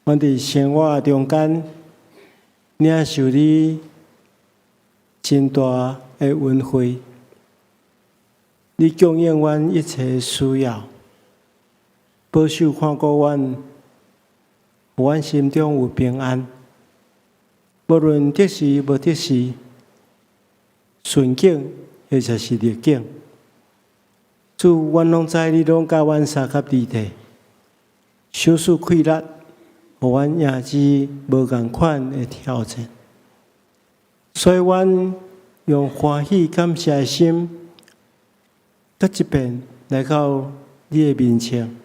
阮伫生活中间领受你真大的恩惠，你供应阮一切需要，保守看顾阮，互阮心中有平安。无论得时无得时，顺境或者是逆境，主，阮拢知你拢甲阮三甲二体，小事快乐，互阮迎接无共款的挑战。所以，阮用欢喜感谢的心，搁一遍来到你的面前。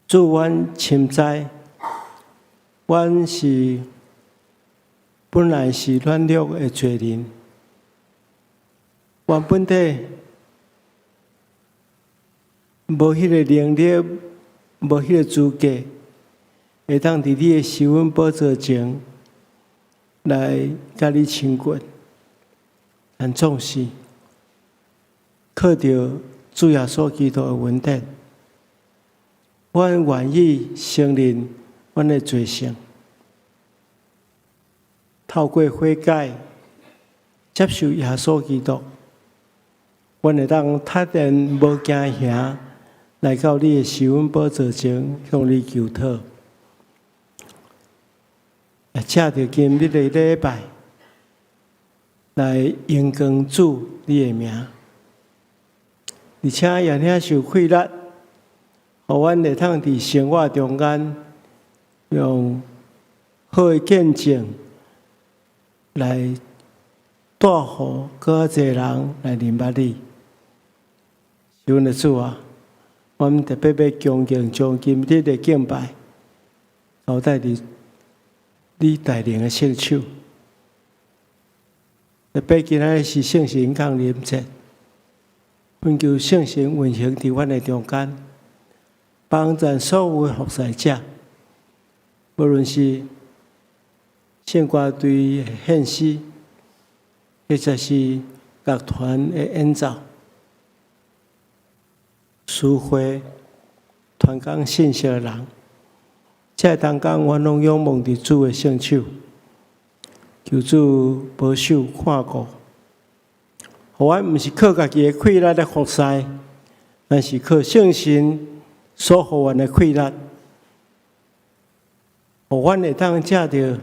主，阮深知，阮是本来是软弱的罪人，阮本体无迄个能力，无迄个资格，会当伫你的施恩宝座前来甲你亲近。但总是靠着主耶稣基督的恩典，阮愿意承认阮的罪性，透过悔改，接受耶稣基督，阮会当坦然无惊吓，来到你的施恩宝座前向你求讨。也借着今日的礼拜，来荣光主你的名，而且也领受快乐，互阮会当伫生活中间，用好的见证来带予更侪人来认捌你。是阮的主啊，阮特别要恭敬将今日的敬拜交代伫你带领的圣手。特别今仔是圣神降临节，阮求圣神运行伫阮的中间，帮助所有的服侍者，无论是圣歌队的献诗，或者是乐团的演奏、书会、传讲信息的人，这当中阮拢仰望伫主的圣手，求主保守看顾，互阮毋是靠家己的快乐来服侍，但是靠圣神所予阮的快乐，互阮会当借着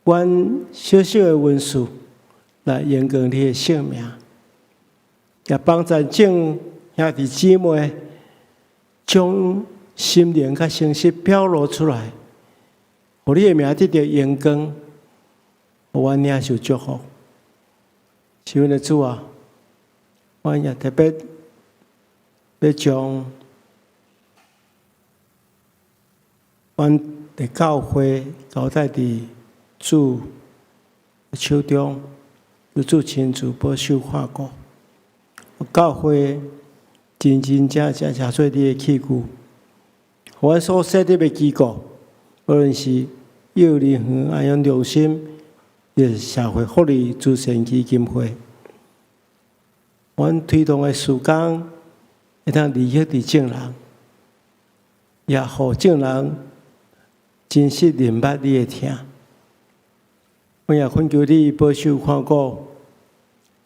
阮小小的文书来荣光你的圣名，也帮助众兄弟姊妹将心灵甲诚实表露出来，互你的名得到荣光，互阮领受祝福。是阮的主啊，阮也特别要将阮的教会交代伫主的手中，由主亲自保守看顾。教会真真正正成做你的器具，互阮所设立的机构，无论是幼儿园、安养中心，也是社会福利慈善基金会，阮推动的事工会当利益伫众人，也互众人真实认捌你的听。阮也恳求你保守看顾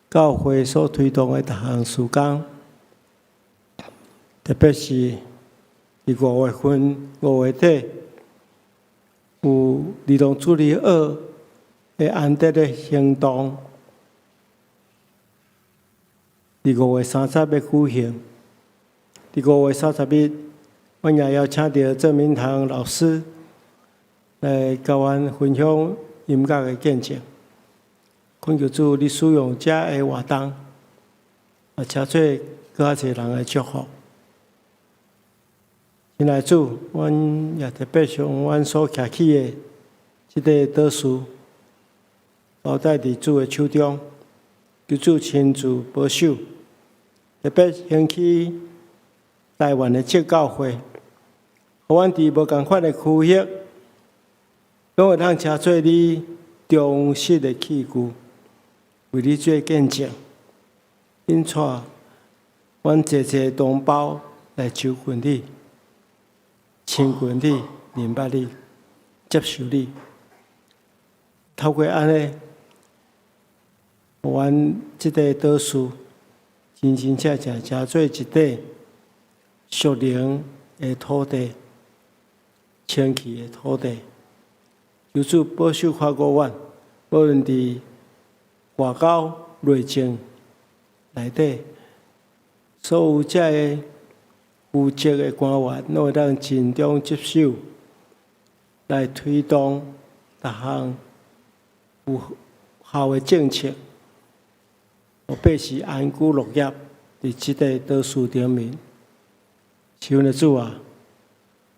教会所推动的各项事工，特别是伫5月份5月底有儿童主日学的安德的行动，伫5月30日举行。伫5月30日，阮也邀请到郑明堂老师来甲阮分享音乐的见证。恳求主，你使用这个活动，车做更侪人的祝福。亲爱的主，阮也特别将阮所徛起的这个祷事，交代伫主的手中，求主亲自保守。特别兴起台湾的这教会，互阮伫无共款的区域，拢会当车做你忠实的器具。为你做见证，因带阮济济同胞来求问你，亲近你、明白你、接受你。透过安尼，阮即个岛屿真真正正成做一块属灵的土地、清气的土地。求主保守看顾阮，无论伫外交、内政内底，所有遮个负责的官员，拢会当尽忠职守，来推动逐项有效的政策，互百姓安居乐业伫即个岛屿顶面。求的主啊，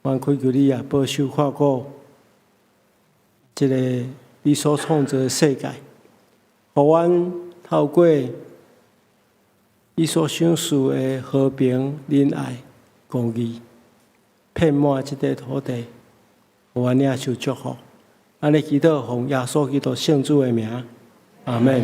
阮恳求你啊，保守看顾即个你所创造的世界，互阮透过你所赏赐的和平、仁爱、公义，遍满即块土地，互阮领受祝福。安尼祈祷，奉耶稣基督圣主的名，阿门。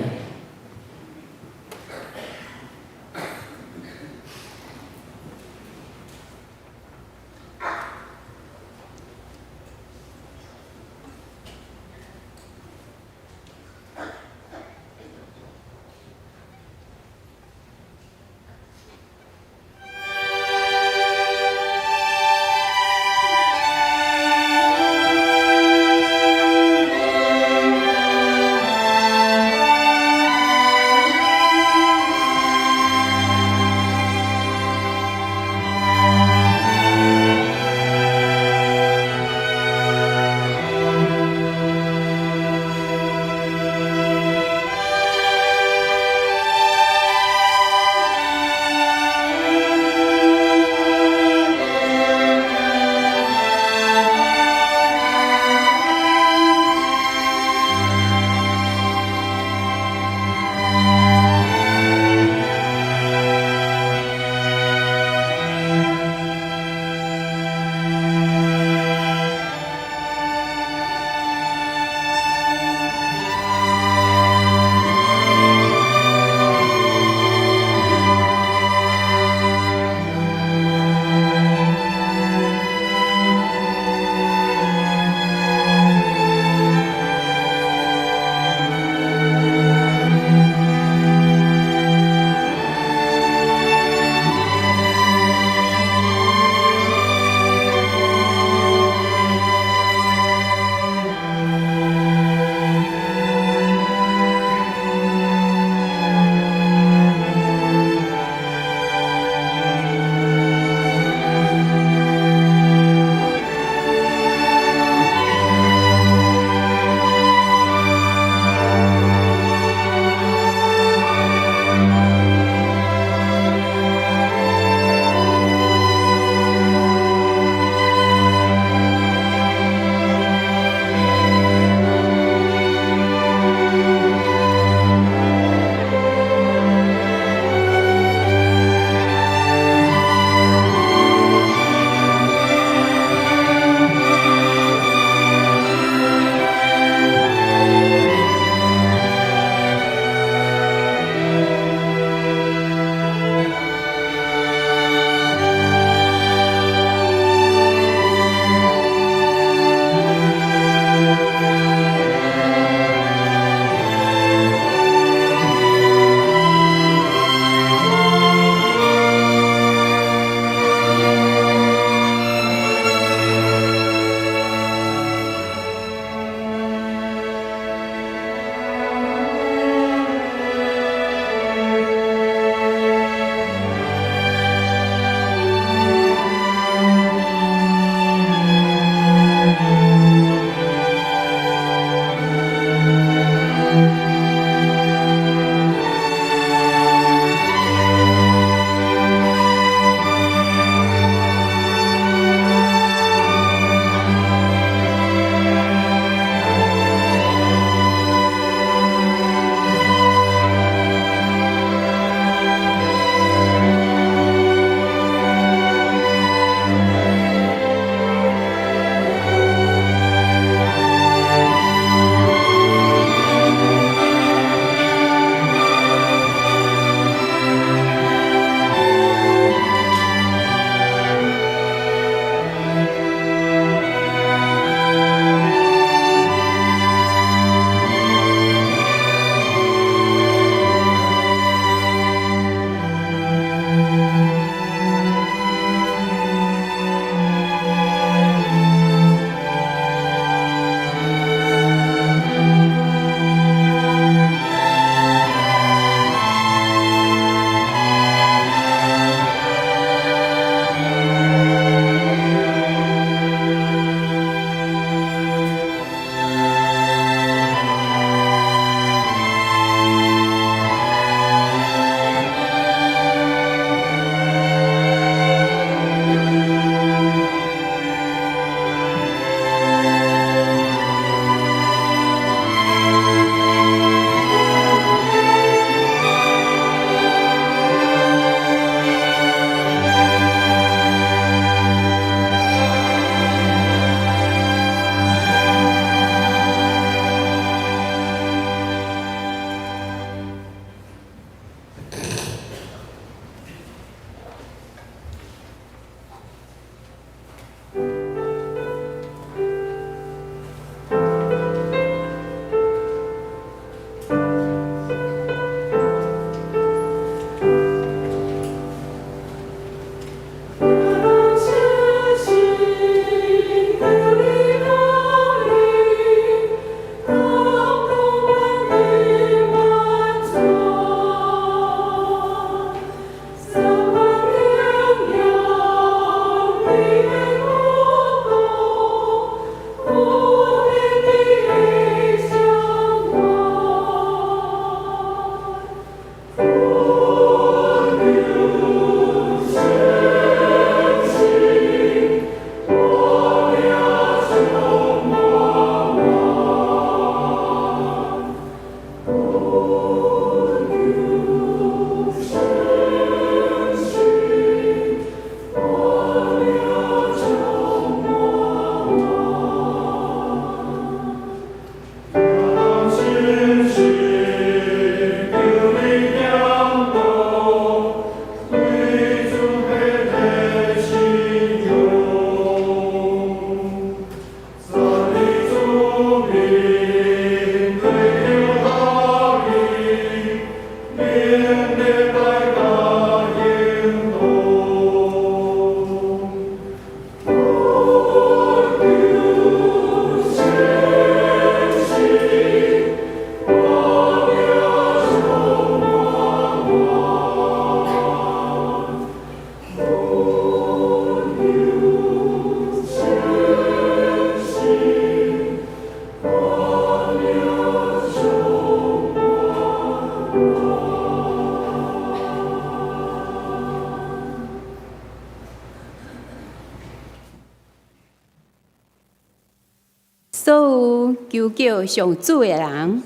所有求救上主的人，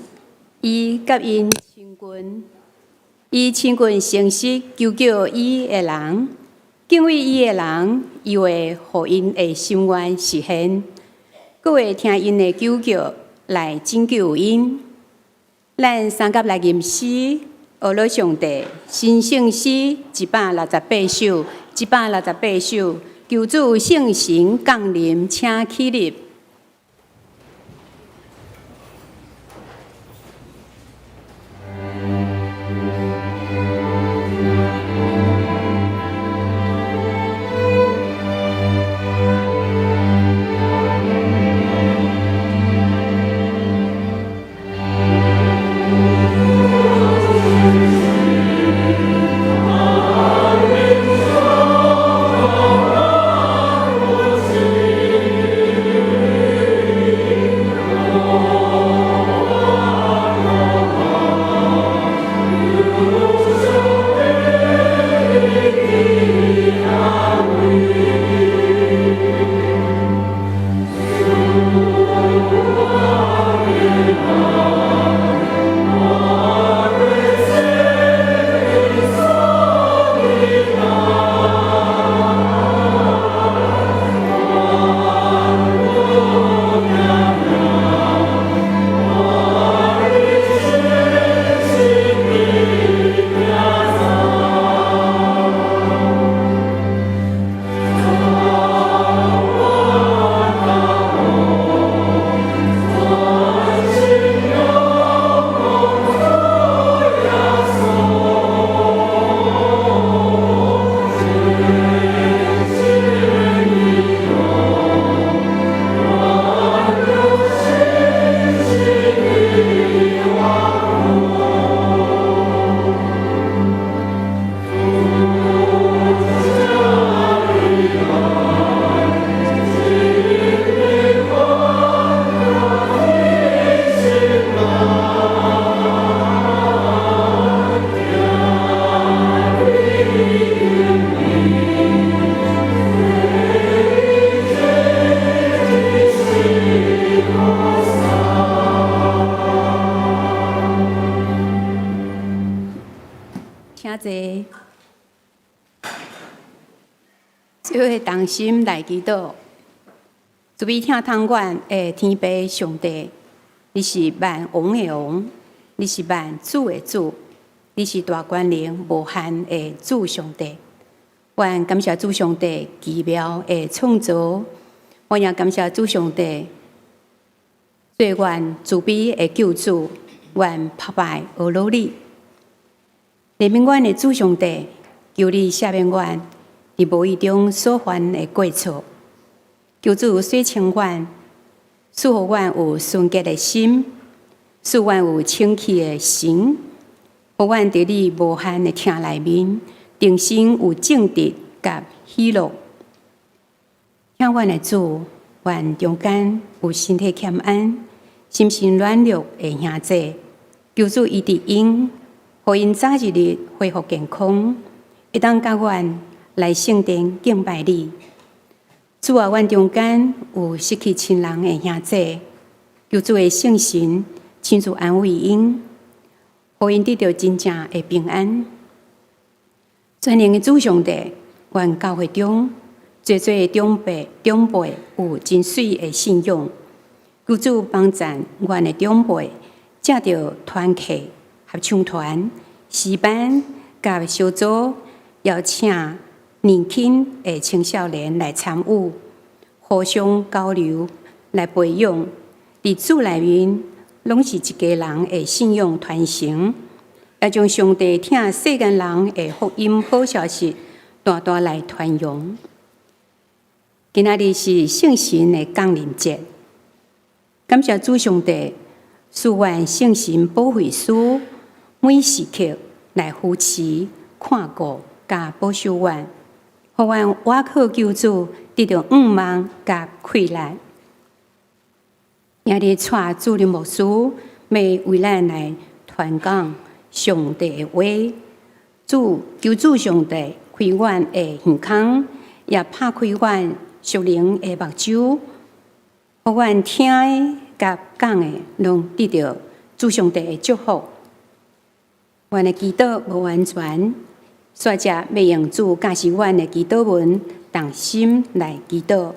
伊甲因亲近，伊亲近诚实求救伊的人，敬畏伊的人，伊会互因的心愿实现，佮会听因的求救来拯救因。咱三甲来吟诗，学了上帝新圣诗168首，168首，求主圣神降临，请起立。做伙同心来祈祷，主必听通愿的天父上帝，你是万王的王，你是万主的主，你是大权能无限的主上帝。愿感谢主上帝奇妙的创造，我也感谢主上帝最愿慈悲的救主，愿拍败恶努力。怜悯阮的主上帝，求你赦免阮伫无意中所犯的过错，求主洗清阮，使互阮有纯洁的心，使阮有清气的心，互阮伫你无限的听内面，定心有正直甲喜乐。请阮的主，愿中间有身体欠安、心神软弱的兄弟，求主医治因，互因早一日恢复健康，会当甲阮来圣殿敬拜你。主啊，阮中间有失去亲人的兄弟，求主的圣神亲自安慰因，互因得到真正的平安。全能的主上帝，愿教会中侪侪长辈有真水的信仰，求主帮赞阮的长辈，借着团契、合唱团、诗班甲小组，邀请年轻的青少年来参与，互相交流，来培养。伫主内面，拢是一家人的信仰传承，也将上帝听世间人的福音好消息，大大来传扬。今仔日是圣神的降临节，感谢主上帝，使阮圣神保惠师每时刻来扶持、看顾、甲保守阮。互阮倚靠救主，得到盼望甲快乐。今日带主任牧师，要为咱来传讲上帝的话。求主上帝开阮的耳孔，也拍开阮属灵的目睭，互阮听的甲讲的，拢得到主上帝的祝福。阮的祈祷无完全，煞只要用主教示阮的祈祷文，同心来祈祷。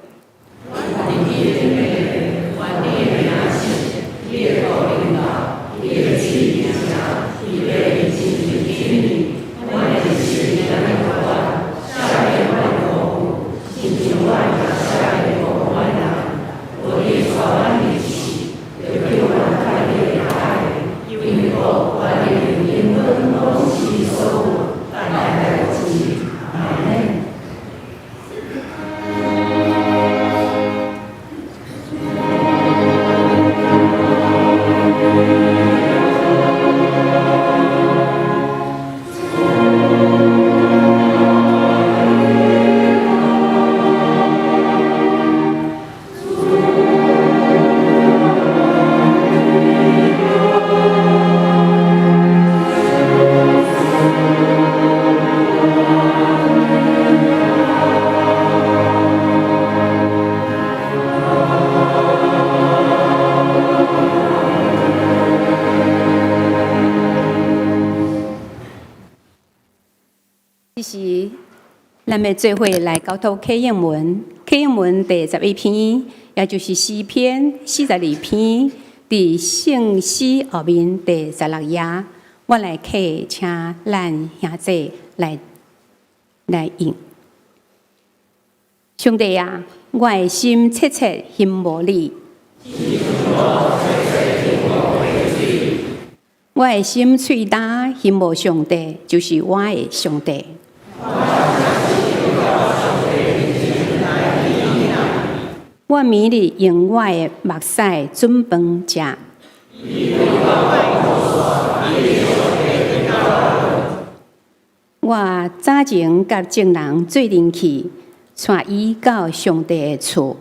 这是咱要做伙来交托启应文，启应文第11篇，也就是诗篇42篇，伫圣诗后面第16页。我来启，请咱兄弟来应。上帝啊，我的心切切羡慕你。我的心喙焦羡慕上帝，就是我的上帝。我每日用我的目屎准饭食。我早前甲众人做阵去，带伊到上帝的厝。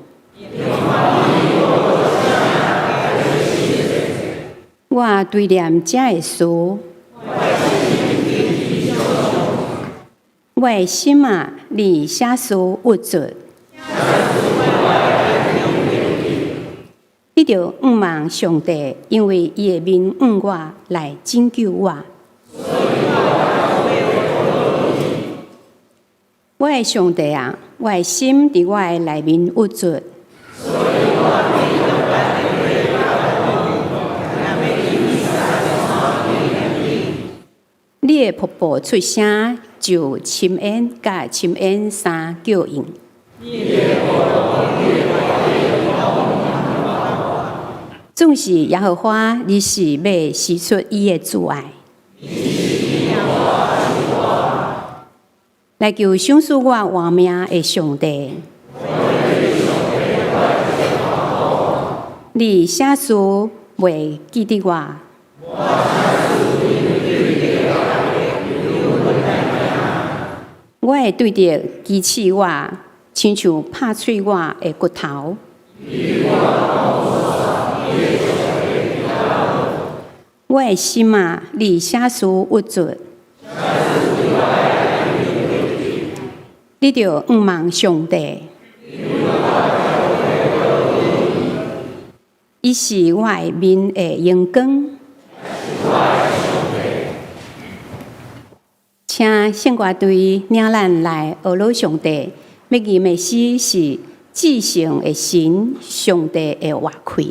我对念遮的事，我的心啊，你写书握住，你着仰望上帝，因为伊的面向我来拯救我。我的上帝啊，我的心伫我的内面握住。你的瀑布出声，就深烟甲深烟三叫应。总是耶和华，你是要施出伊的慈爱，来求赏赐我活命的上帝。你写书袂记得我。我会对着支持我，亲像拍碎我的骨头。我的心啊，你写书握住，你着仰望上帝。伊是我的面的阳光。请圣歌队领咱来学老上帝，要念的诗是至圣的神，上帝的话开。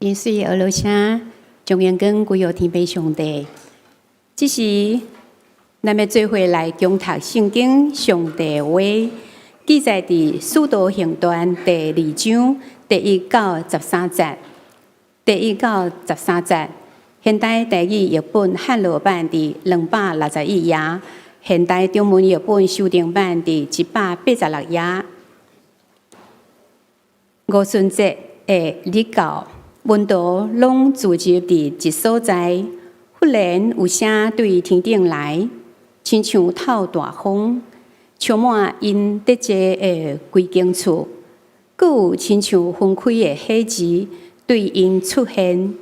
天水的落声，将眼光归于天父上帝。只是咱要做伙来共读圣经上帝的话，记载伫《使徒行传》第2章第1到13节。第1到13节，现代台语译本汉罗版伫261页，现代中文译本修订版伫186页。五旬节的日教，温度拢聚集伫一所在。忽然有声对天顶来，亲像透大风，充满因得济的规间厝。佫有亲像分开的火旗对因出现，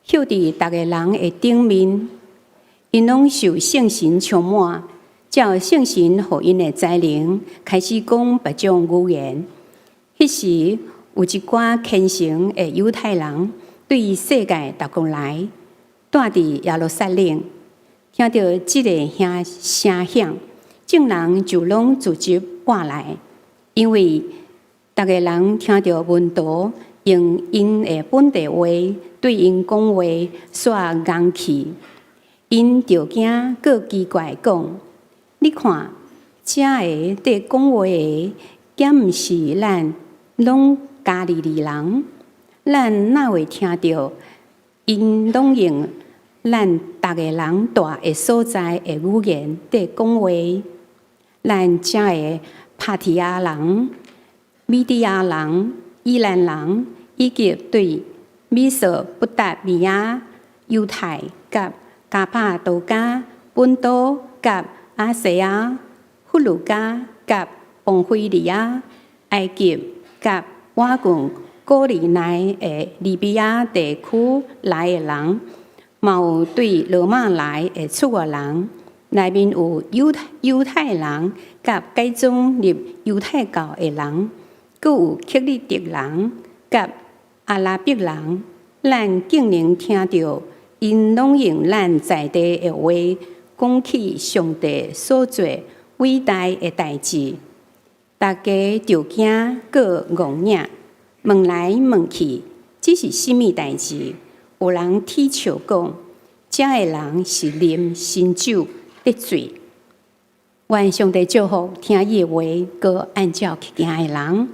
响伫逐个人的顶面。因拢受圣神充满，照圣神予因的才能，开始讲别种语言。迄时有一寡虔诚的犹太人对世界逐国来。住伫耶路撒冷，听到即个声响，众人就拢聚集赶来，因为逐个人听到门徒用因的本地话对因讲话，煞硬气，因就惊，佫奇怪讲：你看，遮个在讲话的，敢毋是咱拢加利利人？咱哪会听到因拢用咱逐个人住的所在的语言在讲话？咱遮个帕提亚人、米底亚人、伊兰人，以及对美索不达米亚、犹太、甲加帕多加、本都、甲亚细亚、弗鲁加、甲庞菲利亚、埃及、甲瓦郡古利内的利比亚地区来的人，嘛有对罗马来的出国人，内面有犹太人甲改宗入犹太教的人，佫有克里特人甲阿拉伯人。咱竟然听到因拢用咱在地的话讲起上帝所做伟大的代志，大家就惊佫戆领，问来问去，这是甚物代志？有人踢笑讲，遮个人是啉新酒得醉。愿上帝祝福听伊的话，佮按照去行的人。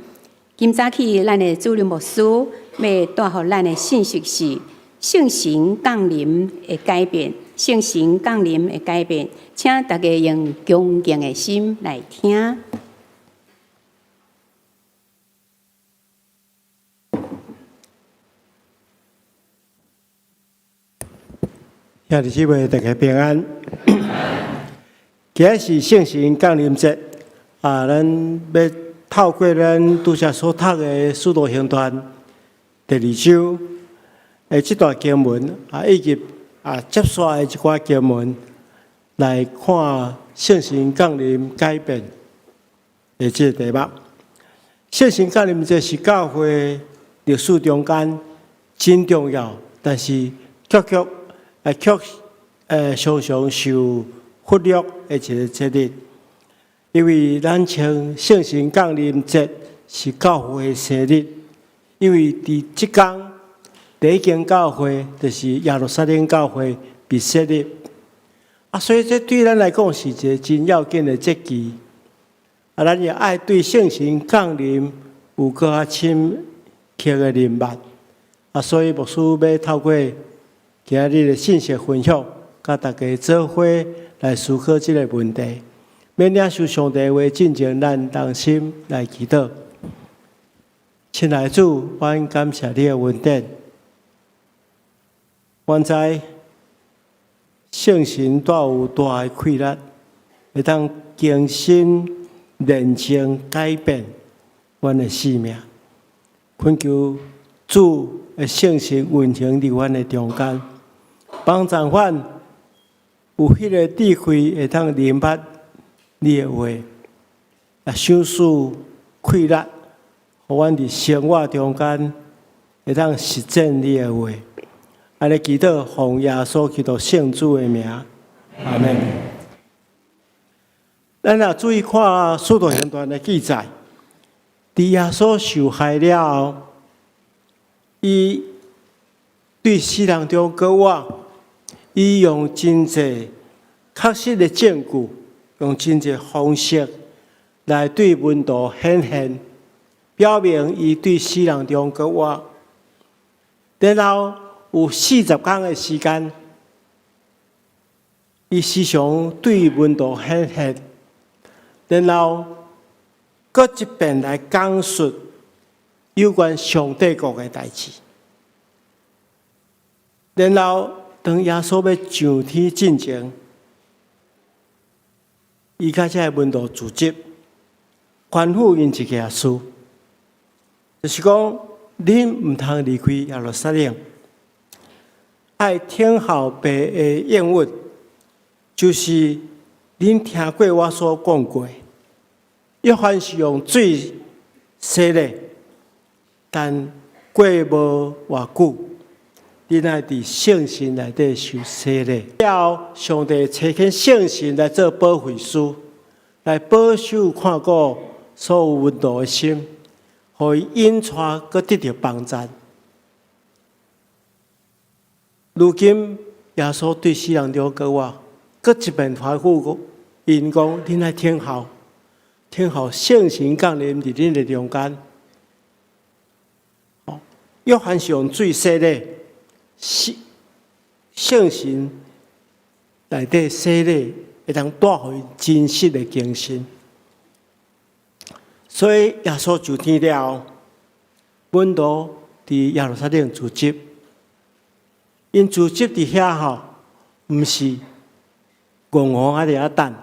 今早起，咱的主任牧师要带予咱的信息是：圣神降临的改变，圣神降临的改变。请大家用恭敬的心来听。兄弟姊妹，大家平安。今日是圣神降临节，咱要透过咱拄则所读的《使徒行传》第2章这段经文以及接续的一寡经文，来看圣神降临改变的这个题目。圣神降临节是教会历史中间真重要，但是却常常受忽略的一个节日。因为咱称圣神降临节是教会的生日，因为伫即天第一间教会就是耶路撒冷教会被设立，所以这对咱来讲是一个真要紧的节期。咱也爱对圣神降临有更加深刻的认识。所以牧师要透过今日的信息分享，甲大家做伙来思考这个问题。免领受上帝话，进前咱同心来祈祷。亲爱的主，阮感谢你的恩典。阮知圣神带有大的气力，会当更新、认清、改变阮的生命。恳求主的圣神运行伫阮的中间，帮助阮有迄个智慧，会当明白你的话，想思气力，互阮伫生活中间会当实践你的话。安尼祈祷，奉耶稣基督圣主的名，阿门。咱若注意看《使徒行传》的记载，伫耶稣受害了后，伊对死人中国我，伊用真侪确实的证据，用真侪方式来对文道显现，表明伊对死人中国我。然后有40天的时间，伊时常对文道显现，然后搁一遍来讲述有关上帝国的代志。然后当耶稣要上天进前，伊甲这文道组织吩咐因一件事，就是讲恁毋通离开耶路撒冷，爱听候爸的应允，就是恁听过我所讲过，约翰是用水洗的，但过无偌久，恁爱伫圣神内底受洗礼。了，上帝差遣圣神来做保惠师，来保守看顾所有文道的心，互伊引带佮得到帮助。如今耶稣对世人中国我，佮一遍吩咐因讲：恁爱听候，听候圣神降临伫恁的中间。约翰是用水洗礼。圣神内底洗礼，会当带回真实的更新。所以耶稣上天了后，门徒伫耶路撒冷聚集，因聚集伫遐吼，毋是戆戆啊伫遐等，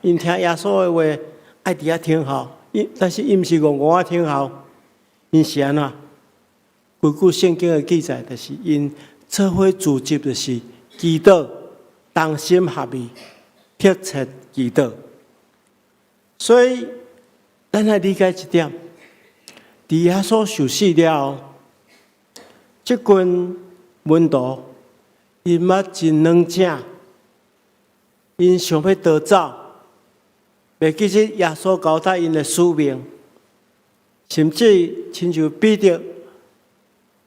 因听耶稣的话，爱伫遐听候，但是因毋是戆戆啊听候，因是安怎？根据圣经的记载，就是因做伙组织，就是祈祷，同心合意，迫切祈祷。所以，咱来理解一点：伫耶稣受死了后，这群门徒因捌真软正，因想要逃走，袂记得耶稣交代因的使命，甚至亲像彼得。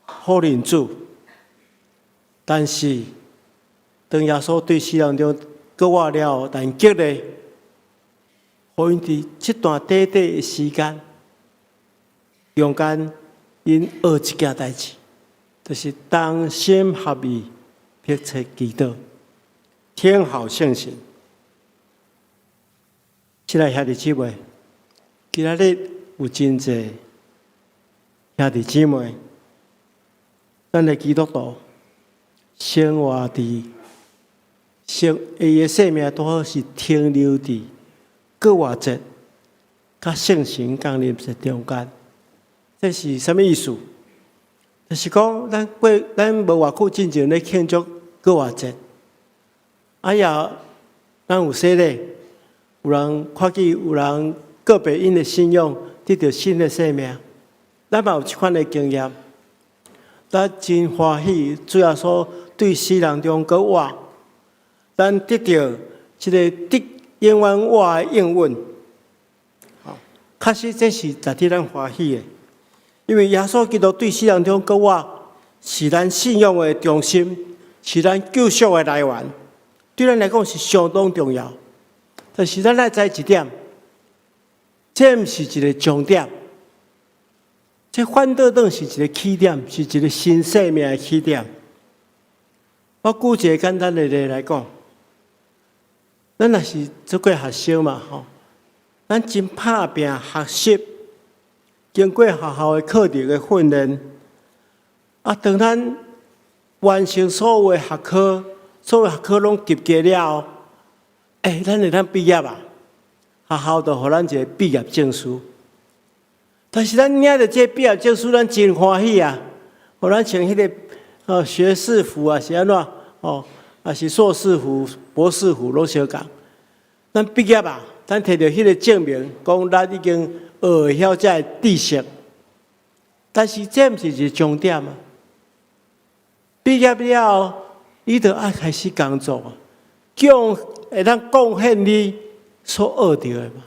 好人主，但是当耶稣对世人中搁我了后，但激励，互因伫这段短短的时间，勇敢因学一件代志，就是同心合意，迫切祈祷，听候圣神。亲爱兄弟姊妹，今仔日有真侪兄弟姊妹。咱的基督徒生活伫伊的生命，拄好是停留伫过活节甲圣神降临在中间。这是什么意思？就是讲，咱无偌久之前咧庆祝过活节，咱有洗礼，有人看见有人个别因的信仰得到新的生命，咱嘛有这款的经验。咱真欢喜，主要说对世人中国我，咱得到这个永远我的应允。确实这是值得咱欢喜的，因为耶稣基督对世人中国我是咱信仰的中心，是咱救赎的来源，对咱来讲是相当重要。但是咱来知一点，这毋是一个重点。这反倒当是一个起点，是一个新生命的起点。我举一个简单的例来讲，咱若是做过学生嘛，咱真打拼学习，经过学校的课程的训练，当咱完成所有的学科，所有学科拢及格了后，咱会当毕业啊，学校就互咱一个毕业证书。但是咱领着这毕业证书，咱真欢喜啊！互咱穿迄个学士服啊，是安怎？也是硕士服、博士服拢相共。咱毕业啊，咱摕到迄个证明，讲咱已经学会晓这知识。但是这毋是一个重点啊！毕业了后，你就爱开始工作啊，会当贡献你所学到的嘛。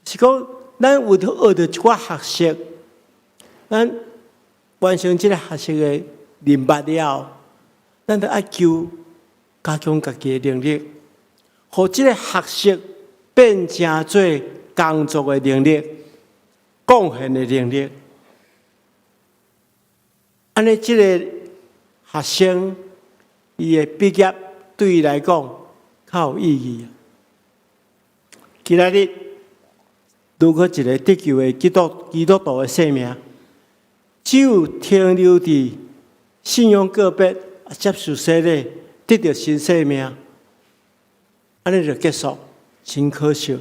是讲。咱有学到一寡学习，咱完成这个学习的明白了，咱就爱求加强家己的能力，互这个学习变成做工作的能力、贡献的能力。安尼，这个学生伊的毕业对伊来讲较有意义。今仔日如果一个得救的基督徒的生命，只有停留伫信仰个别、接受洗礼、得到新生命，安尼就结束，真可惜。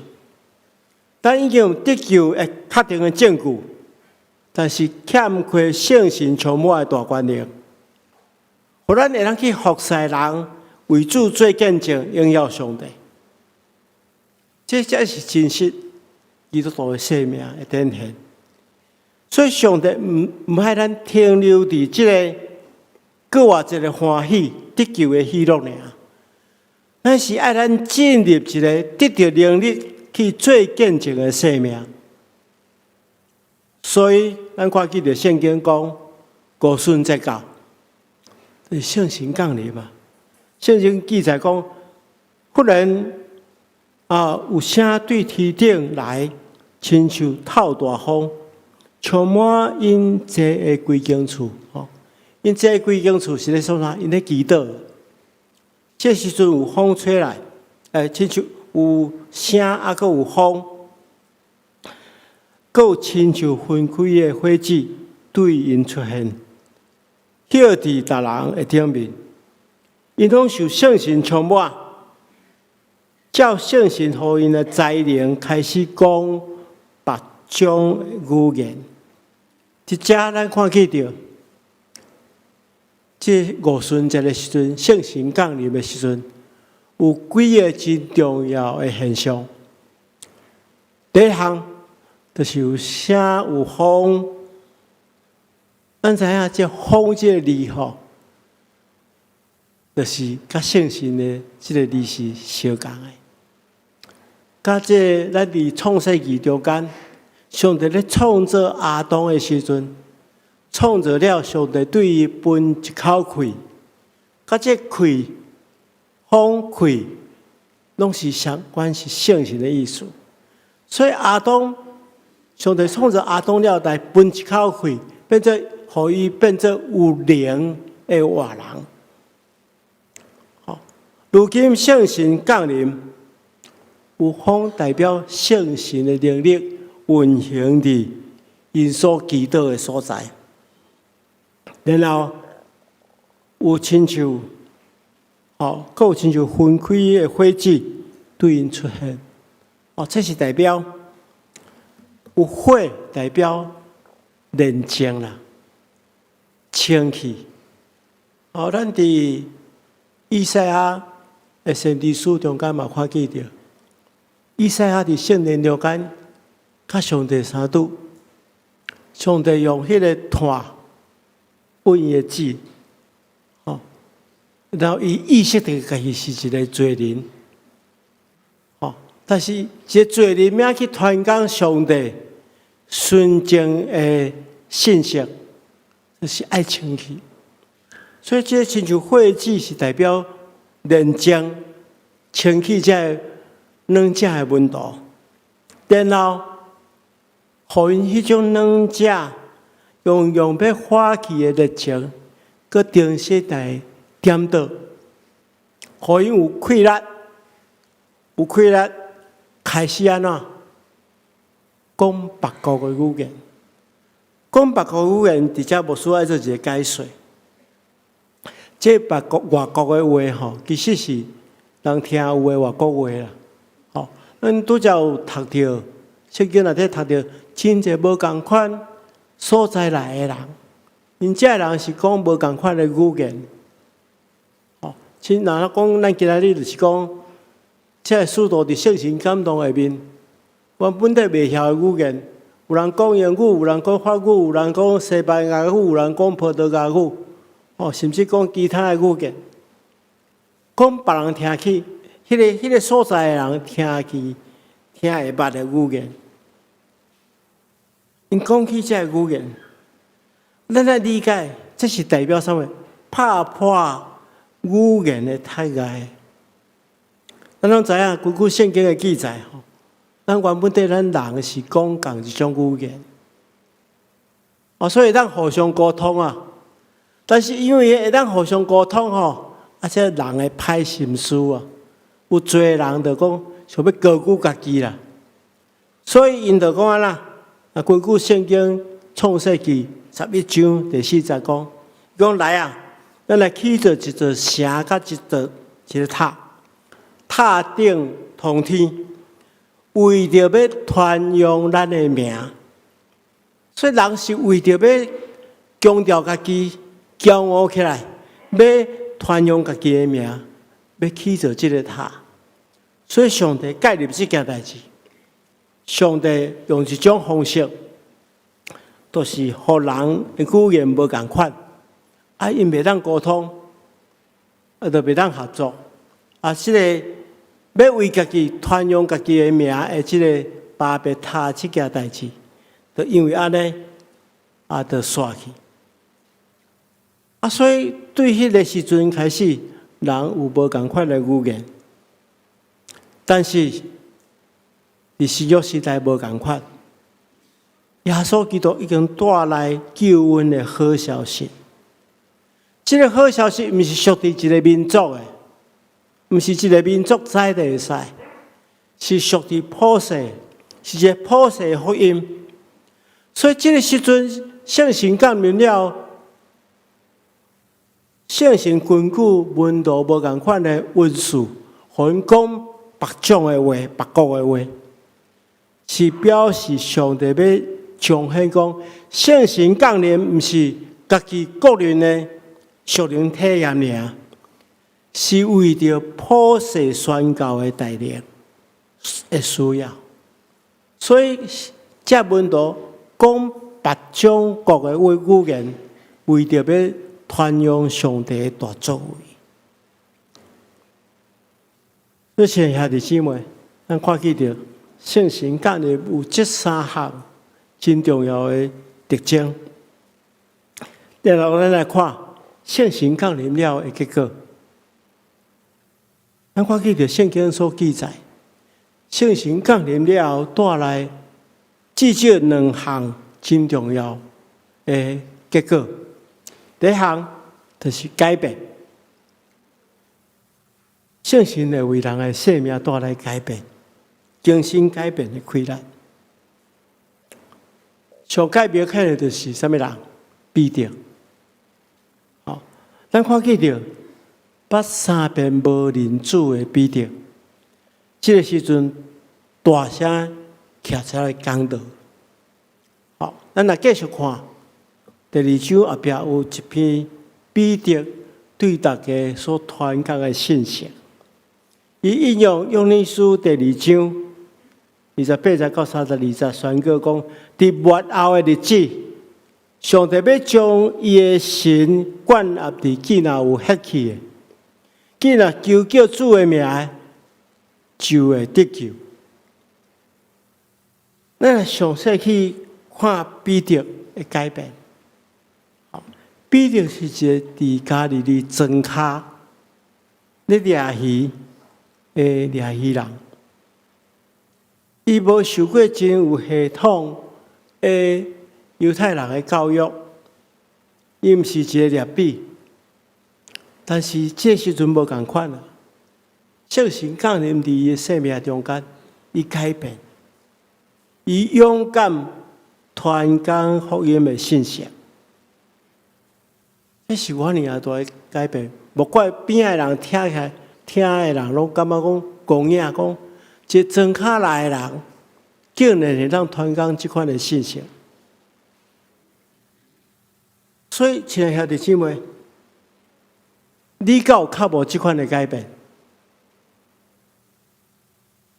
咱已经有得救的确定的证据，但是欠缺圣神充满的大权力，互咱会当去服侍人，为主做见证，荣耀上帝。这才是真实基督徒的生命的展现。所以上帝唔害咱停留伫这个过活一个欢喜得救的喜乐尔，咱是爱咱进入一个得到能力去做见证的生命。所以咱看见着圣经讲，五旬节到，是圣神降临嘛。圣经记载讲，忽然有声对天顶来，亲像透大风，充满因这的规间厝。因这规间厝是咧说啥？因咧祈祷。这时阵有风吹来，亲像有声，还有风，还有亲像分开的火子对因出现，晓伫逐人的顶面。因拢受圣神充满。照圣神互因的才能开始讲别种语言，即只咱看见着，这五旬节的时阵，圣神降临的时阵，有几个真重要的现象。第一项就是有声有风，咱知影这风这个字吼，就是甲圣神的这个字是相共的。甲这咱伫创世纪中间，上帝咧创造亚当的时阵，创造了上帝对伊分一口气，甲这气、风气，拢是相关是圣神的意思。所以亚当，上帝创造亚当了，来分一口气，变做互伊变做有灵的活人。好，如今圣神降临。有风代表圣神的能力运行伫因所祈祷的所在，然后有亲像，还有亲像分开的火子对因出现，这是代表有火，代表宁静啦、清气。咱伫以赛亚的先知书中间嘛看见着。以赛亚伫圣殿中间，甲上帝相拄，上帝用迄个炭温伊的子，然后伊意识到家己是一个罪人，但是这罪人要去传讲上帝纯正的信息，就是爱清气。所以这亲像火子是代表宁静、清气在。两者的温度，然后，互因迄种两者用要化气的热情，搁定时来点倒，互因有气力，开始安怎讲别国的语言，讲别国语言，直接无需要做一个解说。这外国的话吼，其实是人听有的外国话啦。咱拄则有读到，圣经内底读到，真侪无共款所在来的人，因这人是讲无共款的语言。若讲咱今仔日就是讲，这许多伫圣神感动下面，原本地袂晓的语言，有人讲英语，有人讲法语，有人讲西班牙语，有人讲葡萄牙语，甚至讲其他的语言，讲别人听起。迄个所在的人听会捌的语言，因讲起这个语言，咱来理解，这是代表什么？打破语言的太碍。咱拢知影，根据圣经的记载，咱原本对咱人是讲共一种语言，所以咱互相沟通啊。但是因为会当互相沟通这人的歹心思啊，有侪人就讲想要高估家己啦，所以因就讲啊啦，根据圣经创世纪11章第4节讲来啊，咱来起造一座城甲一个塔，塔顶通天，为着要传扬咱的名，所以人是为着要强调家己，骄傲起来，要传扬家己的名，要起造这个塔。所以上帝介入这件代志，上帝用一种方式，就是互人的语言无共款，因袂当沟通，就袂当合作，这个要为家己传扬家己的名的这个巴别塔这件代志，就因为安尼就煞去。所以对迄个时阵开始，人有无共款的语言，但是伫新约时代无共款。耶稣基督已经带来救恩的好消息。这个好消息，不是属于一个民族的，不是一个民族知就会使，是属于普世，是一个普世的福音。所以这个时阵，圣神降临了。圣神根据文度无共款的文字，互因讲别种的话、别国的话，是表示上帝要彰显讲，圣神降临毋是家己个人的属灵体验尔，是为着普世宣教的带领的需要。所以这文度讲别种国的语言，为着要传扬上帝的大作为。所以，亲爱的姊妹，咱看见到圣神降临有这3项真重要的特征。然后，咱来看圣神降临了的结果。咱看见到圣经所记载，圣神降临了后带来至少2项真重要的结果。第一项就是改变，圣神会为人的生命带来改变，精神改变的开展。上改变看的就是什么人？彼得。咱看见到捌3遍无认主的彼得，这个时阵大声徛出来讲道。咱来继续看。第2章后壁有一篇彼得对大家所传讲的信息，伊引用约翰书第2章28节到32节宣告讲，伫末后的日子，上帝要将伊的神灌入伫既若有血气的，既若求叫主的名，就会得救。咱详细去看彼得的改变。彼得是一个伫家里的庄脚咧掠鱼的掠鱼人，伊无受过真有系统的犹太人的教育，伊毋是一个掠比，但是这时阵无共款啊。圣神降临伫伊的生命中间，伊改变，伊勇敢传讲福音的信息。这是我尔大的改变，莫怪边的人听起来，听的人拢感觉讲公影讲，一个庄脚来的人，竟然会当传讲这款的信息。所以，亲爱的兄弟姊妹，你敢有较无这款的改变？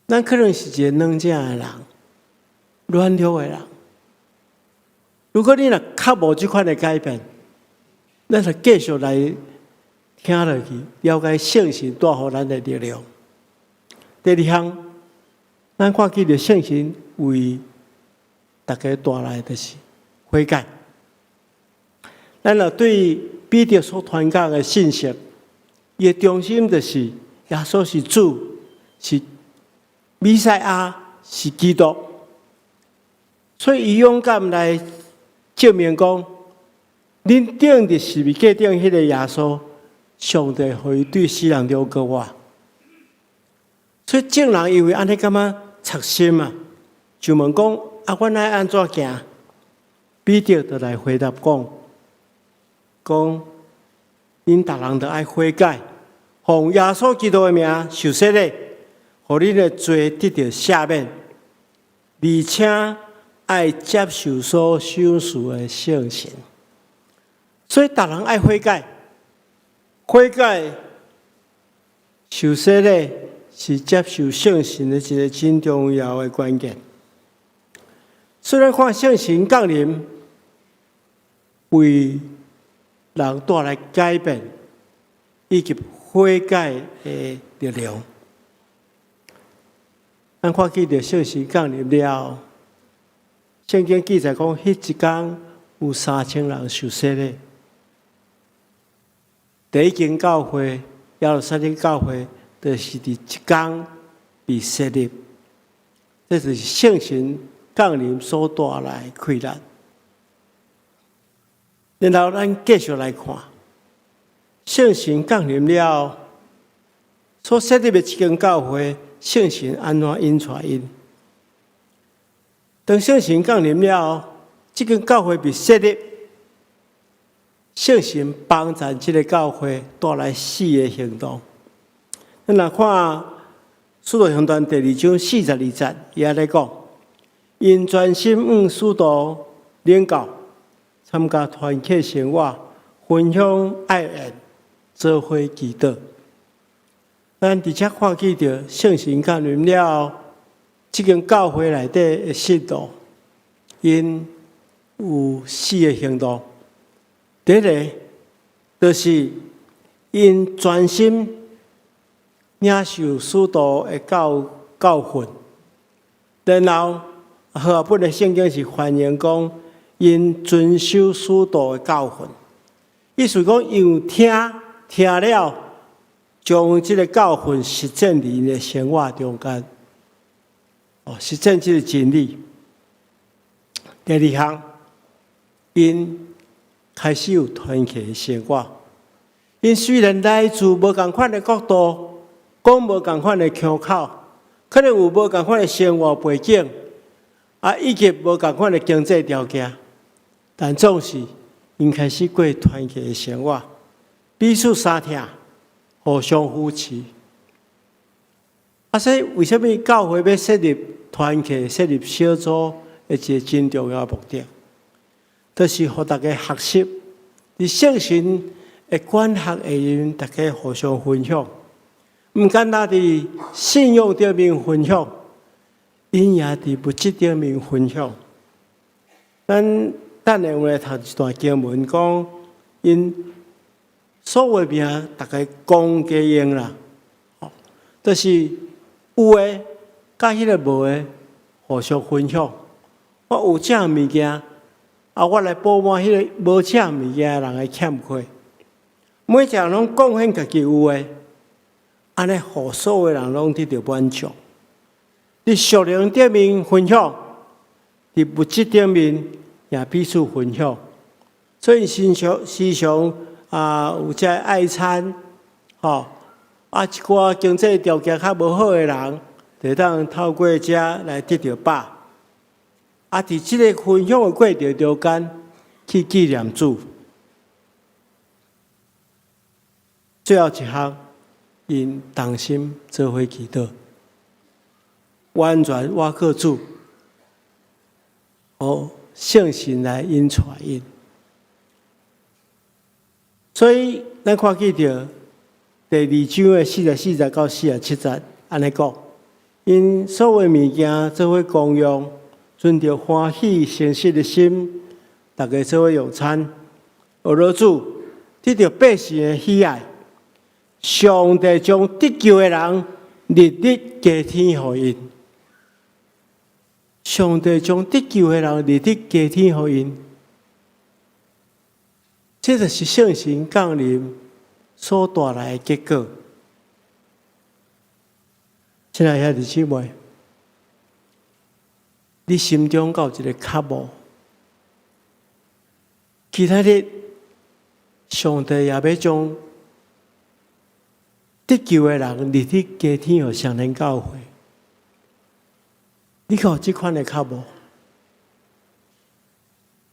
咱可能是一个软正的人，软弱的人。如果你若较无这款的改变，咱就继续来听落去，了解圣神带予咱的力量。第2项，咱看见着圣神为大家带来的是悔改。咱若对彼得所传讲的信息，伊的中心就是耶稣是主，是弥赛亚，是基督。所以，伊勇敢来证明讲，恁顶的十字架顶迄个耶稣，上帝互伊对世人了过我。所以众人因为安尼感觉插心啊，就问讲：啊，阮爱安怎行？彼得就来回答讲：恁逐人都爱悔改，奉耶稣基督的名受洗礼，互恁的罪得到赦免，而且爱接受所享受的圣神。所以，逐人爱悔改，悔改受洗礼是接受圣神的一个真重要的关键。虽然看圣神降临，为人带来改变以及悔改的力量。咱看见着圣神降临了，圣经记载讲，迄一天有3000人受洗礼。第一间教会，耶路撒冷教会，就是伫一天被设立。这是圣神降临所带来困难。然后咱继续来看，圣神降临了，所设立的一间教会，圣神安怎引出因？当圣神降临了，这间教会被设立，圣神帮助这个教会带来4个行动。咱来看《使徒行传》第2章42节，伊安尼讲：因专心向使徒领教，参加团契生活，分享爱恩，做伙祈祷。咱伫遮看见着圣神降临了，这间教会内底的信徒，因有4个行动。第一个就是因专心领受使徒的教训，然后和本的圣经是反映讲因遵守使徒的教训，意思讲因听了，将这个教训实践伫因的生活中间，实践这个真理。第二项，因开始有团契的生活。因虽然来自无同款的国度，讲无同款的腔口，可能有无同款的生活背景，以及无同款的经济条件，但总是因开始过团契的生活，彼此相听，互相扶持。所以为什么教会要设立团契、设立小组的一个真重要的目的？就是让大家学习，伫圣神的管辖下面，大家互相分享，唔简单伫信仰顶面分享，因也伫物质顶面分享。咱等下我来读一段经文，讲因所有名大家公家用啦，就是有诶，甲迄个无诶，互相分享。我有这物件。我来补满迄个无这物件人的欠缺，每一个人拢贡献家己有诶，安尼互所有人拢得到满足。伫属灵顶面分享，伫物质顶面也彼此分享。所以时常有这爱餐，一寡经济条件较无好诶人，就当透过这来得到饱。伫即个分享的过程中间，去纪念主。最后一项，因同心做伙祈祷，完全倚靠主，圣神来引带因。所以，咱看见着第2章的44到47节，安尼讲：因所有物件做伙公用。存着欢喜诚实的心，大家做伙用餐，学了主，得到百姓的喜爱。上帝将得救的人日日加添予因。上帝将得救的人日日加添予因。这就是圣神降临所带来的结果。亲爱的兄弟姊妹，你心中有一个渴慕，其他的上帝也要将得救的人入去家庭和上人教会。你有这款的渴慕？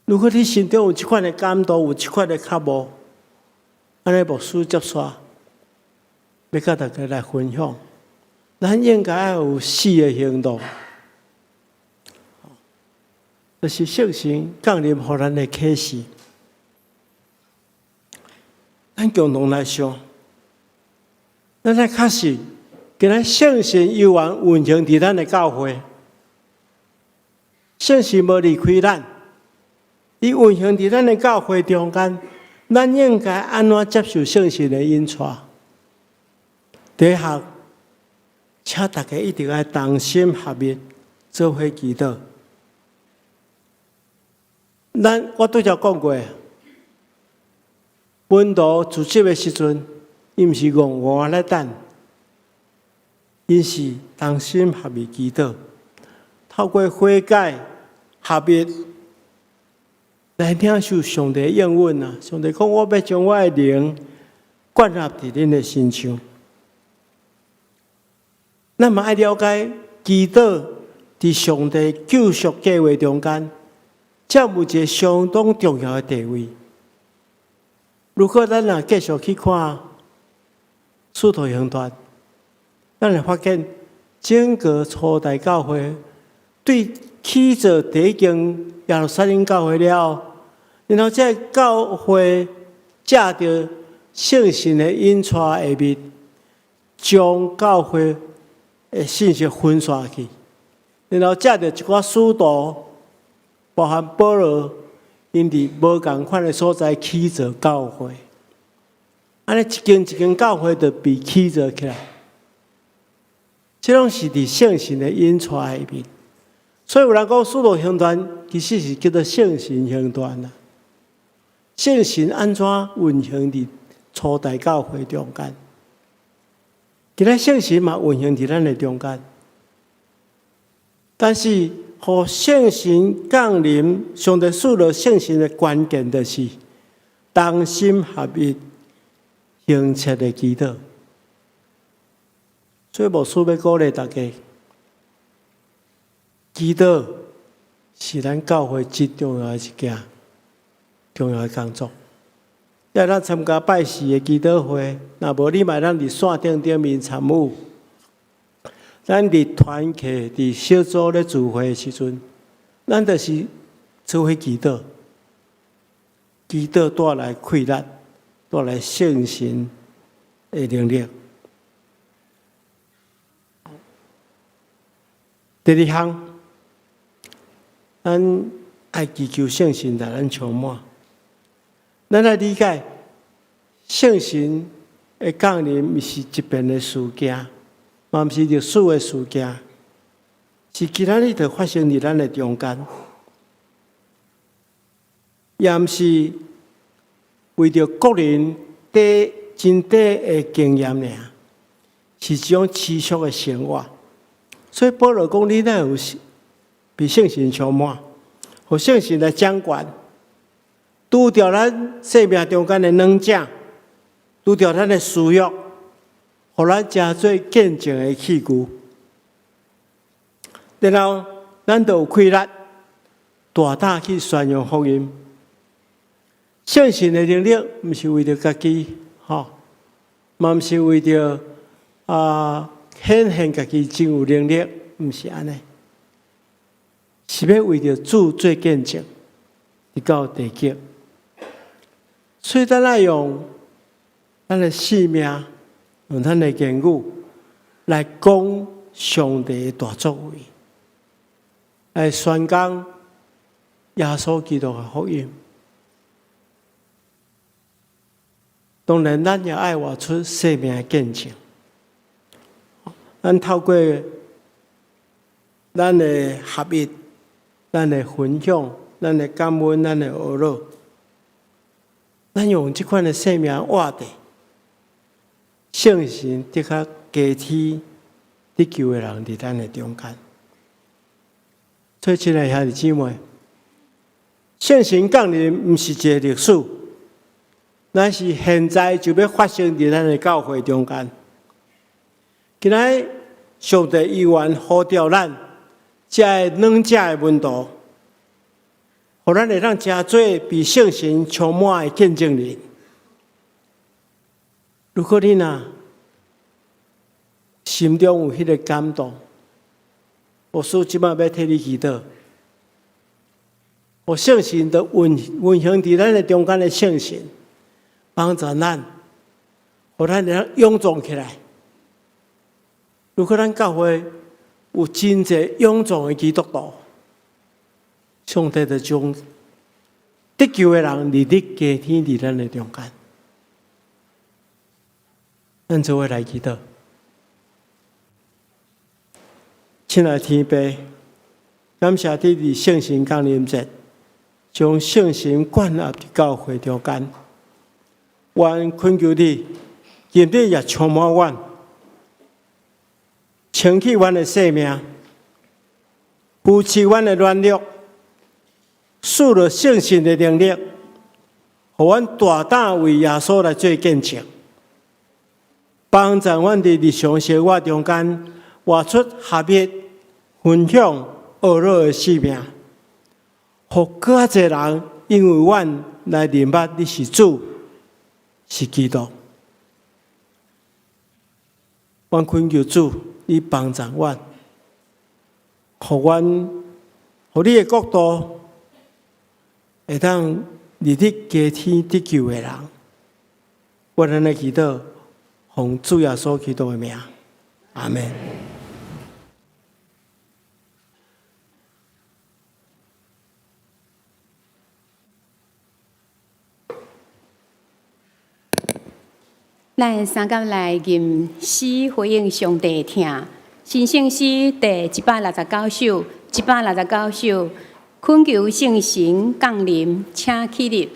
如果你心中有这款的感动，有这款的渴慕，安尼牧师接续，要甲大家来分享。咱应该要有4个行动，就是圣神降临予咱的启示。咱共同来想，咱来确实，今仔圣神悠然运行伫咱的教会。圣神无离开咱，伊运行伫咱的教会中间，咱应该安怎接受圣神的引带？第一项，请大家一定要同心合意，做伙祈祷。我拄则讲过，本土自习的时阵，伊毋是戆戆咧等，因是同心合意祈祷。透过悔改、合一来领受上帝的应允啊！上帝讲：“我要将我的灵灌入伫恁的心上。”咱嘛爱了解祈祷伫上帝救赎计划中间，占有一个相当重要的地位。如果咱若继续去看《使徒行传》，咱会发现整个初代教会。对起做第一间耶路撒冷教会了后，然后这教会借着圣神的引带下面，将教会的信息分散去，然后借着一寡使徒，包含保罗，因伫无共款的所在起做教会，安尼一间一间教会就被起做起来，这拢是伫圣神的引带下面。所以有人讲，使徒行传其实是叫做圣神行传啦。圣神安怎运行伫初代教会中间？今仔圣神嘛运行伫咱的中间，但是，互圣神降临，上帝赐落圣神的关键就是同心合意、诚切的祈祷。所以牧师要鼓励大家。祈祷是咱教会最重要的一件重要的工作。要咱参加拜四的祈祷会，若无你嘛咱伫线顶面参与。咱伫团契、伫小组咧聚会的时阵，咱就是做伙祈祷。祈祷带来快乐，带来圣神的能力。第二项。咱爱祈求圣神来咱充满，咱来理解圣神的降临，毋是一边的事件，嘛毋是历史的事件，是今仔日就发生伫咱的中间，也毋是为着个人真底的经验尔，是一种持续的生活。所以保罗讲：“你哪有？”被圣神充满，互圣神来掌管，拄着咱生命中间的软件，拄着咱的需要，互咱加做见证的器具。然后咱就有气力，大胆去宣扬福音。圣神的能力，毋是为着家己，嘛毋是为着显现家己真有能力，毋是安尼。是要为着主做见证，直到地极。所以咱要用咱的性命，用咱的言语来讲上帝的大作为，来宣讲耶稣基督的福音。当然，咱也爱活出生命的见证。咱透过咱的合一。咱的分享，咱的感恩，咱的学乐，咱用这款的生命活的，圣神的确加添地球的人伫咱的中间。所以，亲爱兄弟姊妹，圣神降临毋是一个历史，乃是现在就要发生伫咱的教会中间。今仔上帝意愿呼召咱，这两者的门徒，互咱会当真做被圣神充满的见证人。如果你心中有迄个感动，牧师即摆要替你祈祷，互圣神的运行伫咱的中间的圣神，帮助咱，互咱会当勇壮起来。如果咱教会有真侪勇壮的基督徒，上帝就将得救的人日日加添伫咱的中间。咱做伙来祈祷。亲爱的天父，感谢你伫圣神降临节，将圣神灌入伫教会中间。愿恳求你，今日也充满阮，清起阮的生命，扶持阮的软弱，赐了圣神的能力，互阮大胆为耶稣来做见证，帮助阮伫日常生活中间活出合一、分享、学乐的生命，互更侪人因为阮来认捌你是主，是基督。阮恳求主，你帮助阮，互你的国度会当日日加添得救的人。我咱来祈祷，奉主耶稣基督的名，阿门。咱三甲来吟诗回应上帝听，新圣诗第169首，169首，恳求圣神降临，请起立。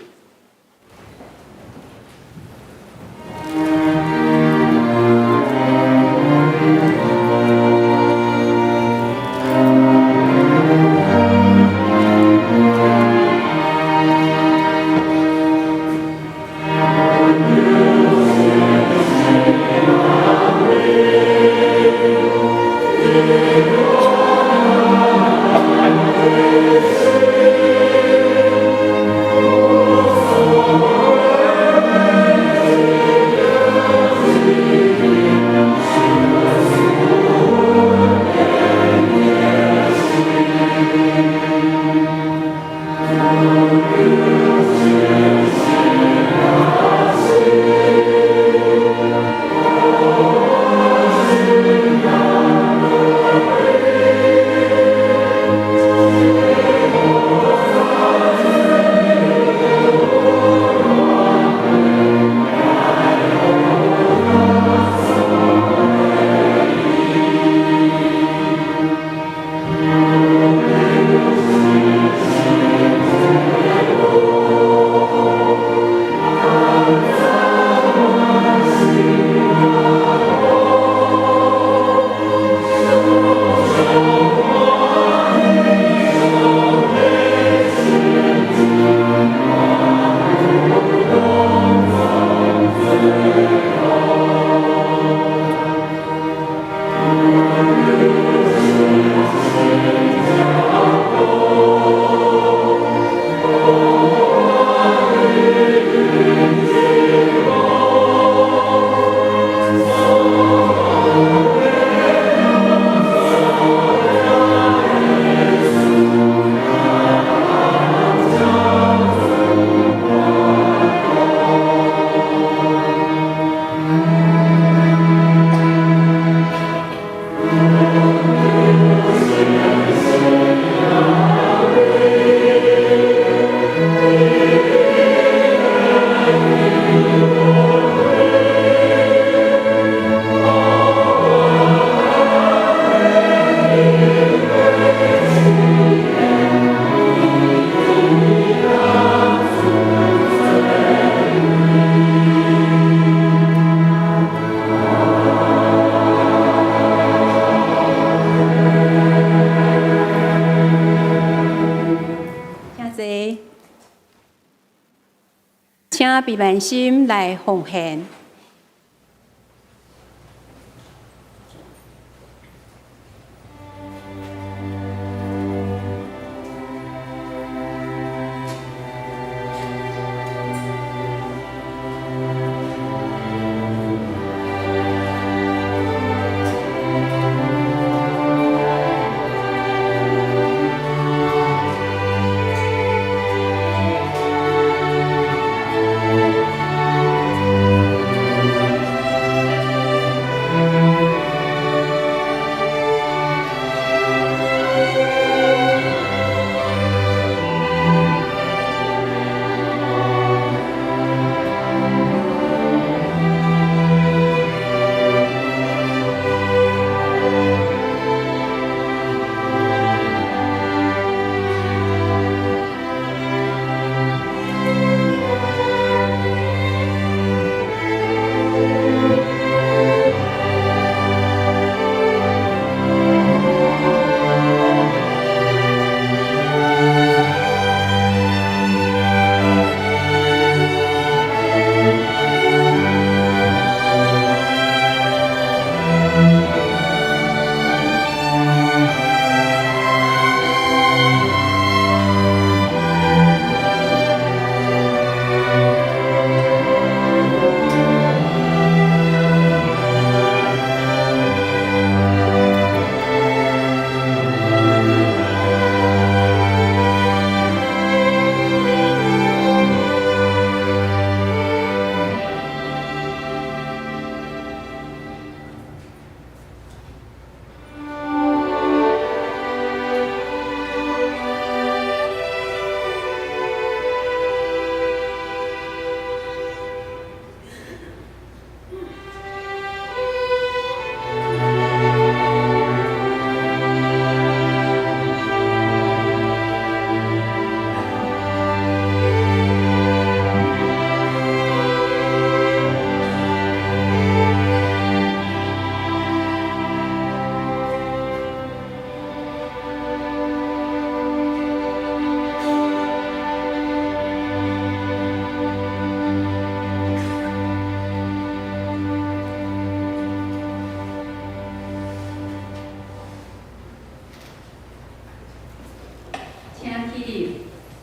请闭万心来奉献。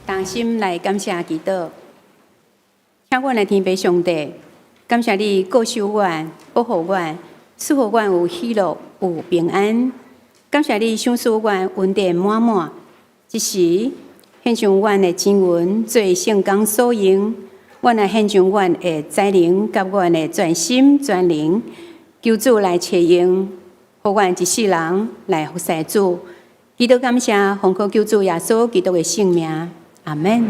同心来感谢祈祷，请阮的天父上帝，感谢你顾守阮、保护阮，赐予阮有喜乐、有平安。感谢你赏赐阮恩典满满，即时献上阮的经文做圣工所用，阮也献上阮的才能甲阮的全心全灵，求主来采用，互阮一世人来服侍主。祈祷感谢，奉靠救主耶稣基督的圣名，阿门。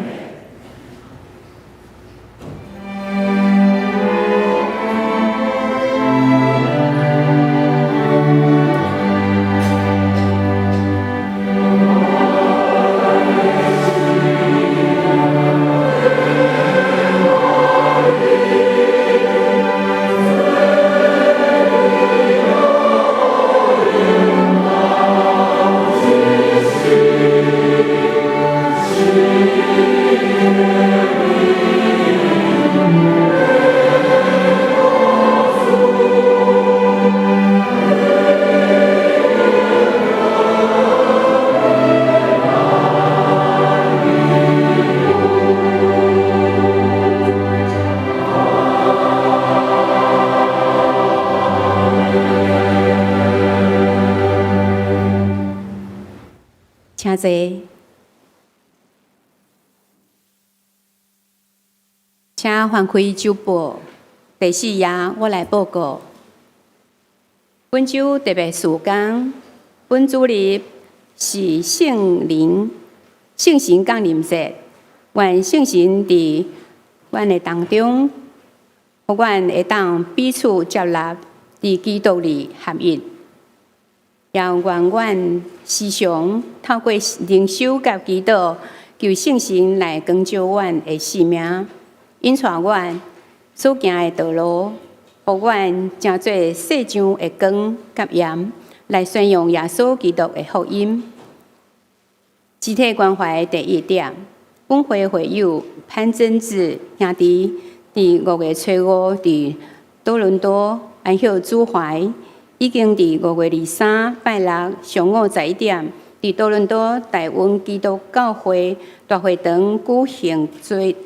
请坐，请翻开周报第4页，我来报告。本周特别事工，本主日是圣神降临节，愿圣神伫阮的当中，互阮会当彼此接纳，伫基督里合一。也愿阮时常透过灵修甲祈祷，求圣神来光照阮的生命，引带阮所行的道路，互阮成做世上的光甲盐，来宣扬耶稣基督的福音。肢体关怀第1点，本会会友潘真子兄弟，伫5月初5伫多伦多安息主怀，已经伫5月23拜六上午11点，伫多伦多大温基督教会大会堂举行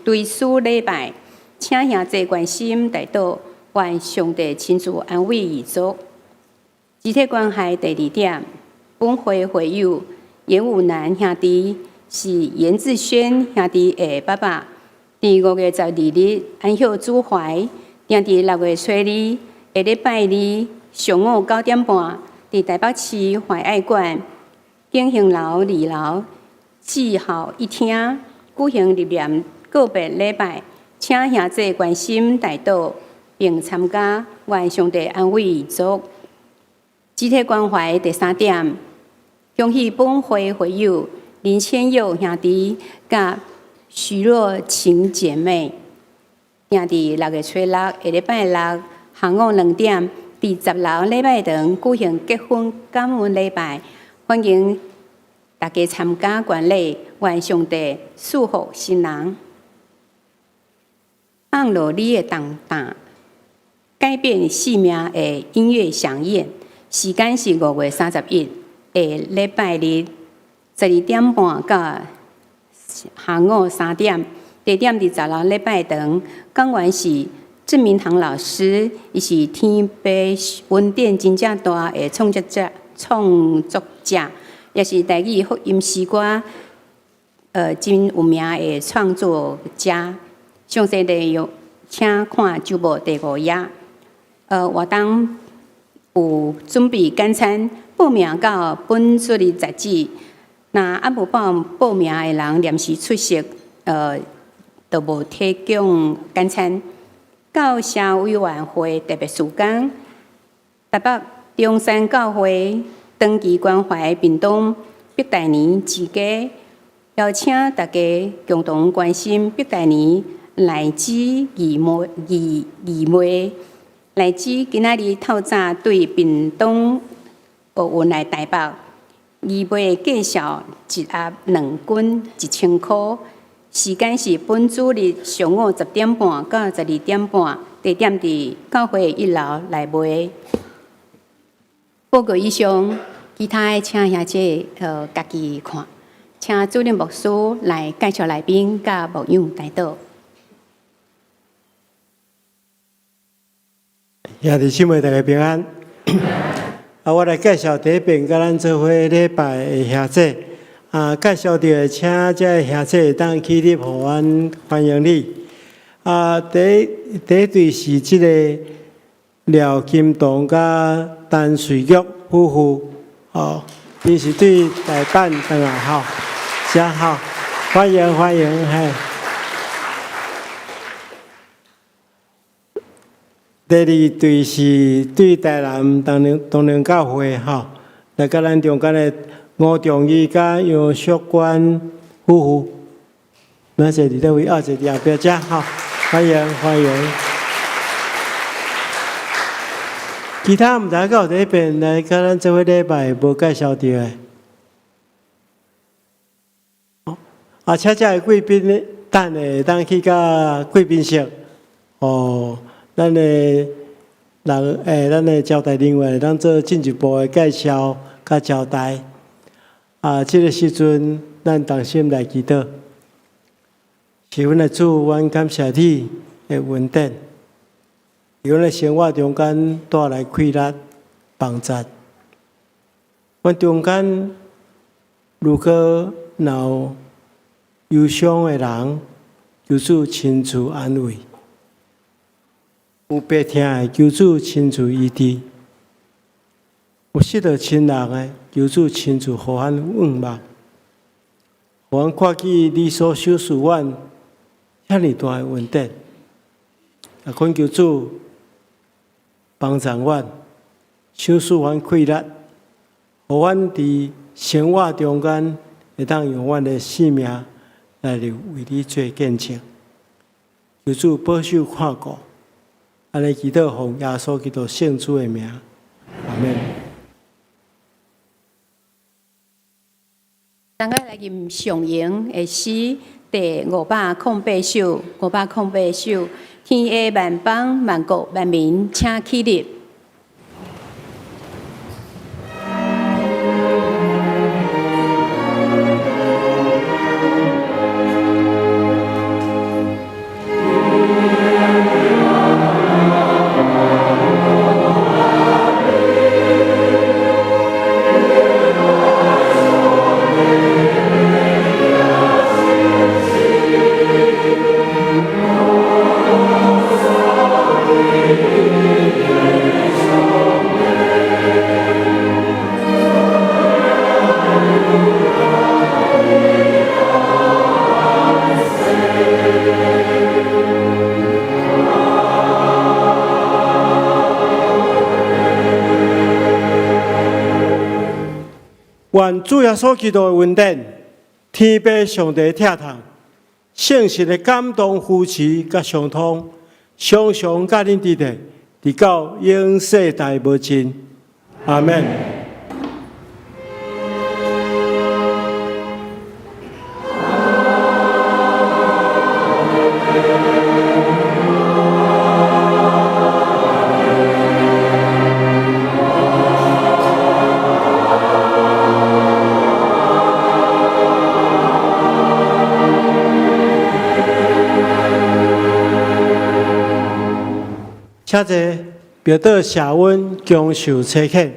追思礼拜，请兄弟关心大祷，愿上帝亲自安慰遗族。集体关系第2点，本会会友严武南兄弟。是严志轩兄弟的爸爸，伫5月12日安息主怀，定伫6月初2下礼拜2上午9点半，伫台北市怀爱馆景兴楼2楼记号一厅举行纪念告别礼拜，请兄弟关心大祷，并参加，愿上帝安慰遗族。集体关怀第3点，恭喜本会会友。林千佑兄弟甲徐若晴姐妹，定伫6月初6下礼拜6下午2点，伫10楼礼拜堂举行结婚感恩礼拜，欢迎大家参加观礼，愿上帝祝福新人。放落你的重担，改变生命的音乐响宴，时间是5月31日礼拜日。12点半到下午3点，地点伫10楼礼拜堂，讲员是郑明堂老师，伊是天杯文典真正大的创作者，也是台语福音诗歌真有名的创作家。详细内容请看周报第5页。活动有准备简餐，报名到本书的杂志。那无报名的人临时出席，就无提供简餐。教社委员会特别事工，台北中山教会长期关怀屏东北大年之家，邀请大家共同关心北大年来自义妹，来自今仔日透早对屏东运来台北。义妹介绍一盒2斤1000块，时间是本主日上午10点半到12点半，地点伫教会1楼来卖。报告以上，其他的请兄姐家己看，请主任牧师来介绍来宾甲牧养带导。兄弟姊妹大家平安。我来介绍第一遍甲咱做伙礼拜的兄姐。介绍着请这兄姐当起立，互阮欢迎你。第一对是即个廖金东甲陈水玉夫妇，伊是对台办回来真好，欢迎嘿。第2对是对台南东宁教会来甲咱中间的吴仲义甲杨淑娟夫妇，那是伫咧位2一后壁遮欢迎。其他毋知有第一遍来甲咱做伙礼拜无介绍到的，请遮的贵宾呢，当去甲贵宾室咱的人咱的招待人员，咱做进一步的介绍甲招待。这个时阵，咱同心来祈祷。是阮的主，阮感谢你的恩典，伫阮的生活中间带来快乐、帮助。阮中间如果有忧伤的人，求主亲自安慰。有病痛的，求主亲自医治；有失去亲人的，求主亲自互阮稳望，互阮看见你所收拾阮遐尼大的问题，恳求主帮助阮，收拾阮快乐，互阮伫生活中间会当用阮的性命来为你做见证。求主保守看顾。安尼祈祷奉耶稣基督圣主的名，阿门。大家来吟上营的诗，第508首，508首，天下万邦万国万民，请起立。愿主耶稣基督的恩典、天父上帝疼痛、圣神的感动扶持甲相通，常常甲恁伫地，直到永世代无尽。阿门。请坐，表导谢阮恭受差遣。